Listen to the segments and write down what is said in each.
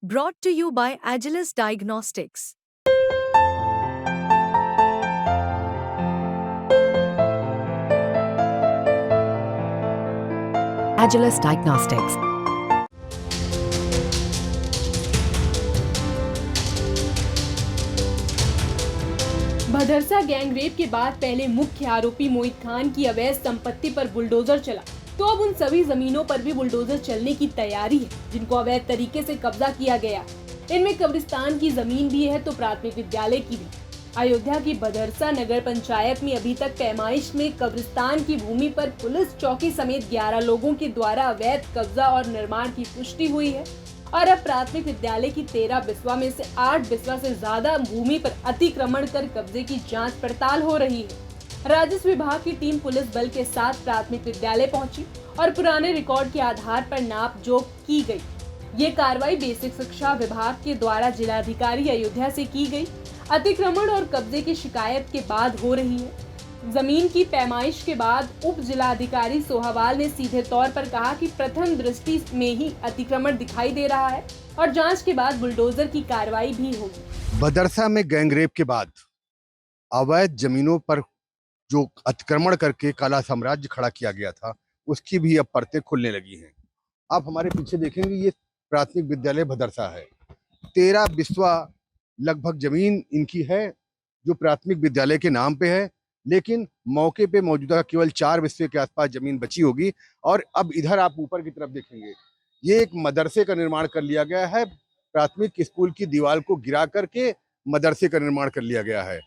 Brought to you by Agilus Diagnostics. Agilus Diagnostics. Bhadarsa gangrape के बाद पहले मुख्य आरोपी मोहित खान की अवैध संपत्ति पर बुलडोजर चला, तो अब उन सभी जमीनों पर भी बुलडोजर चलने की तैयारी है जिनको अवैध तरीके से कब्जा किया गया। इनमें कब्रिस्तान की जमीन भी है तो प्राथमिक विद्यालय की भी। अयोध्या की भदरसा नगर पंचायत में अभी तक पैमाइश में कब्रिस्तान की भूमि पर पुलिस चौकी समेत 11 लोगों के द्वारा अवैध कब्जा और निर्माण की पुष्टि हुई है और अब प्राथमिक विद्यालय की 13 बिस्वा में से 8 बिस्वा से ज्यादा भूमि पर अतिक्रमण कर कब्जे की जांच पड़ताल हो रही है। राजस्व विभाग की टीम पुलिस बल के साथ प्राथमिक विद्यालय पहुंची और पुराने रिकॉर्ड के आधार पर नाप जोख की गई। ये कार्रवाई बेसिक शिक्षा विभाग के द्वारा जिलाधिकारी अयोध्या से की गई। अतिक्रमण और कब्जे की शिकायत के बाद हो रही है। जमीन की पैमाइश के बाद उप जिलाधिकारी सोहावाल ने सीधे तौर पर कहा कि प्रथम दृष्टि में ही अतिक्रमण दिखाई दे रहा है और जांच के बाद बुलडोजर की कार्रवाई भी होगी। भदरसा में गैंगरेप के बाद अवैध जमीनों पर जो अतिक्रमण करके काला साम्राज्य खड़ा किया गया था, उसकी भी अब परतें खुलने लगी हैं। आप हमारे पीछे देखेंगे, ये प्राथमिक विद्यालय भदरसा है। 13 बिस्वा लगभग जमीन इनकी है जो प्राथमिक विद्यालय के नाम पे है, लेकिन मौके पे मौजूदा केवल 4 बिस्वे के आसपास जमीन बची होगी। और अब इधर आप ऊपर की तरफ देखेंगे, ये एक मदरसे का निर्माण कर लिया गया है। प्राथमिक स्कूल की दीवार को गिरा करके मदरसे का निर्माण कर लिया गया है।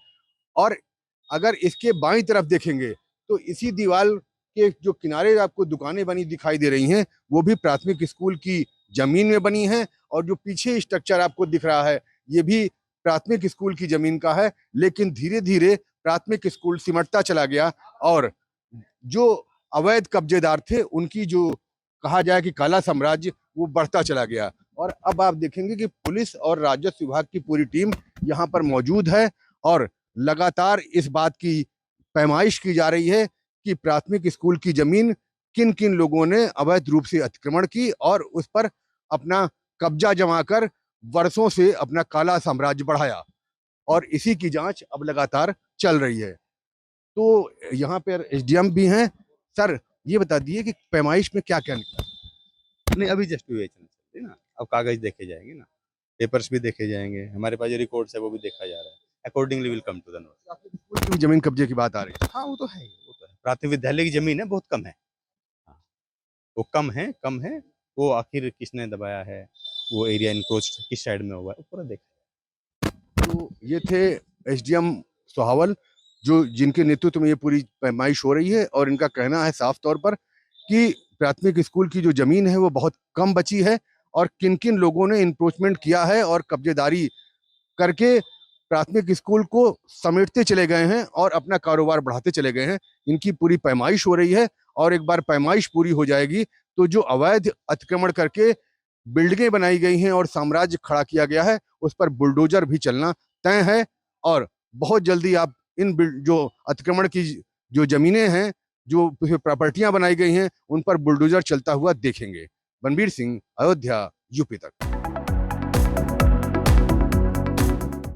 और अगर इसके बाईं तरफ देखेंगे तो इसी दीवार के जो किनारे आपको दुकानें बनी दिखाई दे रही हैं, वो भी प्राथमिक स्कूल की जमीन में बनी हैं। और जो पीछे स्ट्रक्चर आपको दिख रहा है, ये भी प्राथमिक स्कूल की जमीन का है। लेकिन धीरे धीरे प्राथमिक स्कूल सिमटता चला गया और जो अवैध कब्जेदार थे उनकी जो कहा जाए कि काला साम्राज्य, वो बढ़ता चला गया। और अब आप देखेंगे कि पुलिस और राजस्व विभाग की पूरी टीम यहाँ पर मौजूद है और लगातार इस बात की पैमाइश की जा रही है कि प्राथमिक स्कूल की जमीन किन किन लोगों ने अवैध रूप से अतिक्रमण की और उस पर अपना कब्जा जमाकर वर्षों से अपना काला साम्राज्य बढ़ाया। और इसी की जांच अब लगातार चल रही है। तो यहाँ पर एसडीएम भी हैं। सर, ये बता दिए कि पैमाइश में क्या क्या निकला? नहीं, अभी जस्ट विवेचना चल रही है ना। अब कागज देखे जाएंगे ना, पेपर्स भी देखे जाएंगे, हमारे पास जो रिकॉर्ड्स है वो भी देखा जा रहा है। Accordingly will come to the note. School की जमीन कब्जे की बात आ रही है। हाँ, वो तो है, वो तो है। प्राथमिक विद्यालय की जमीन है, बहुत कम है। हाँ, वो कम है। वो आखिर किसने दबाया है, वो एरिया इनक्रोच किस साइड में हुआ है, वो पूरा देखा। तो ये थे एसडीएम सोहावल, जो जिनके नेतृत्व में ये पूरी पैमाइश हो रही है। और इनका कहना है साफ तौर पर कि प्राथमिक स्कूल की जो जमीन है वो बहुत कम बची है और किन किन लोगों ने इंक्रोचमेंट किया है और कब्जेदारी करके प्राथमिक स्कूल को समेटते चले गए हैं और अपना कारोबार बढ़ाते चले गए हैं। इनकी पूरी पैमाइश हो रही है और एक बार पैमाइश पूरी हो जाएगी तो जो अवैध अतिक्रमण करके बिल्डिंगें बनाई गई हैं और साम्राज्य खड़ा किया गया है, उस पर बुलडोजर भी चलना तय है। और बहुत जल्दी आप इन जो अतिक्रमण की जो जमीनें हैं, जो प्रॉपर्टियां बनाई गई हैं, उन पर बुलडोजर चलता हुआ देखेंगे। बनबीर सिंह, अयोध्या, यूपी तक।